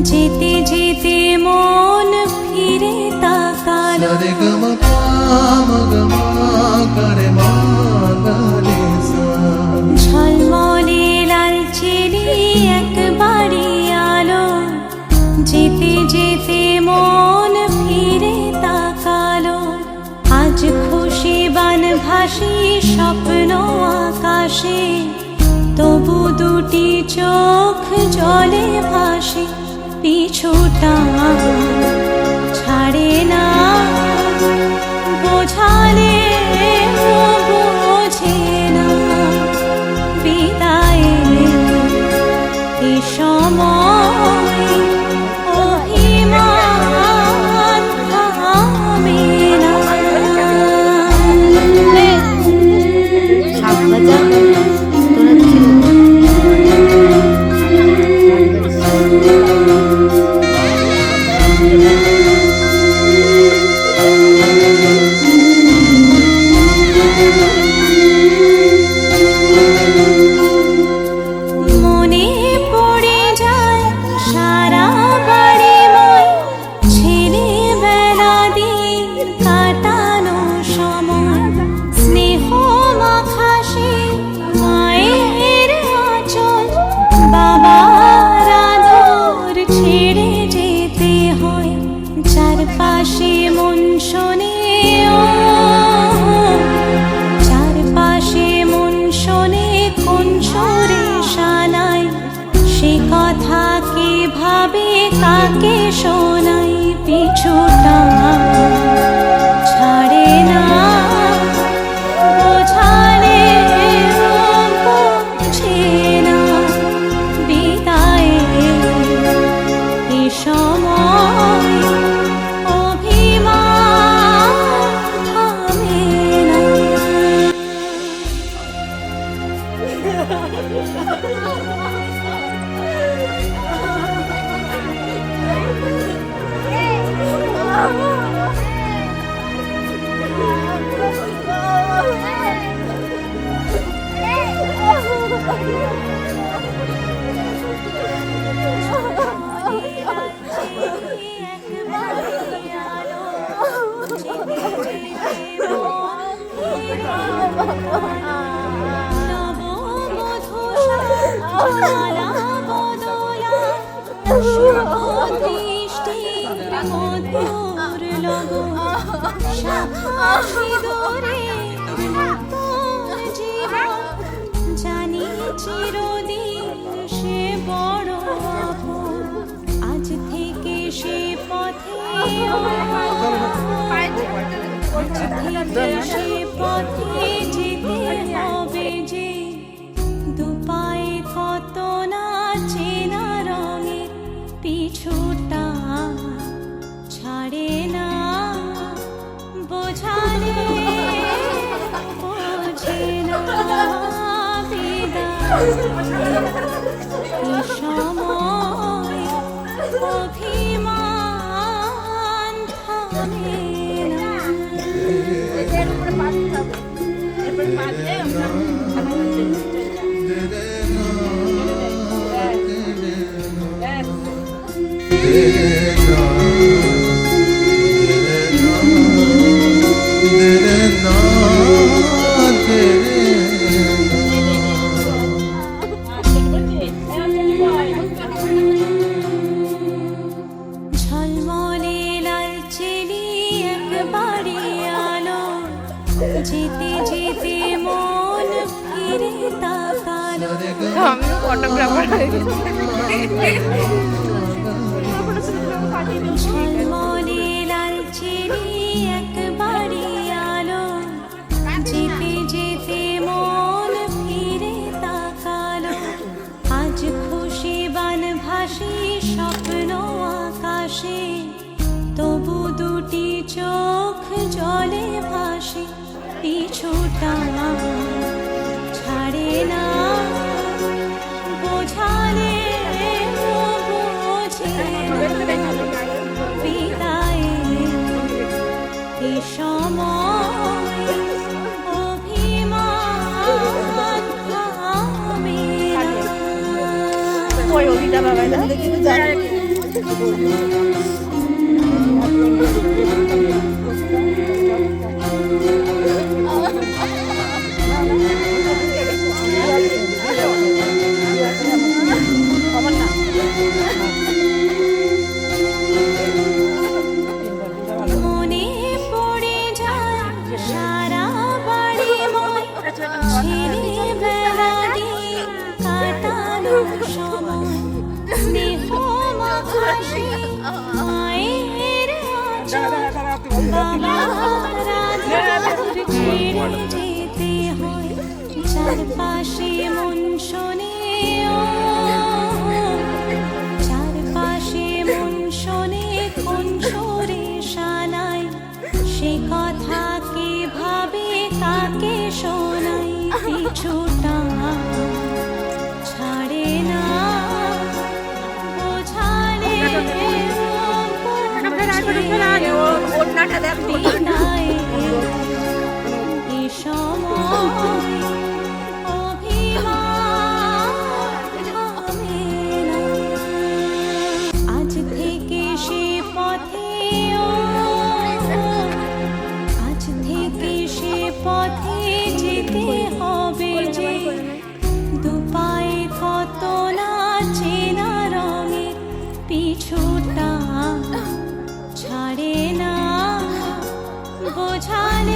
যেতে যেতে মন ফিরে তাকালো ঝলমলে লালচেরি একবারই আলো। যেতে যেতে মন ফিরে তাকালো। আজ খুশি বানভাসি স্বপ্ন আকাশে, তবু দুটি চোখ জলে ভাসে। পিছুটা ছাড়ে না, বোঝালে বোঝে না। বিদায়ের এ সময় অভিমান থামে না। মনে পড়ে যায় সারা বাড়িময় ছেলেবেলা দিন কাটানো সময়। স্নেহ মাখাসে মায়ের আঁচল, বাবার আদর ছেড়ে যেতে হয়। চারপাশে মন শোনে, চারপাশে মন শোনে কোন সুরে শানাই। সে কথা কে ভাবে কাকে শোনাই। পিছুটা ছাড়ে না, বোঝালে বোঝে না। বিদায়ের এ সময় অভিমান থামে না। জানি চিরদিন সে বড় আপন। আজ থেকে সে পথে, আজ থেকে সে পথে যেতে হবে যে। দুপায়ে কত না চেনা রঙের, পিছুটা ছাড়ে না, বোঝালে বোঝে না। বিদায় এ সময় অভিমান থামে না। ঝলমলে লালচেরি একবারই আলো। যেতে যেতে মন ফিরে তাকালো। আমিও ফটোগ্রাফার হয়ে গেছি। ঝলমলে লালচেরি একবারই আলো। যেতে যেতে মন ফিরে তাকালো। আজ খুশি বানভাসি স্বপ্ন আকাশে, তবু দুটি চোখ জলে ভাসে। পিছুটা ছাড়ে না, বোঝালে বোঝে না। বিদায়ের এ সময় অভিমান থামে না। ওই অভিদা বাবা মনে পড়ে যায় সারা বাড়ি ময় ছেলেবেলা দিয়ে কাটানো সময় স্নেহ মাখাসি মায়ের আঁচল বাবার আদর ছেড়ে যেতে হয় চারপাশে মন শোনে চারপাশে মন শোনে কোন সুরে শানাই সে কথা কে ভাবে কাকে শোনাই পিছুটা ছাড়ে না বোঝালে বিদায় এ সময় অভিমান থামে না। আজ থেকে সে পথে আজ থেকে সে পথে যেতে হবে যে দুপায়ে কত না চেনা রঙে পিছুটা ছাড়ে না বোঝালে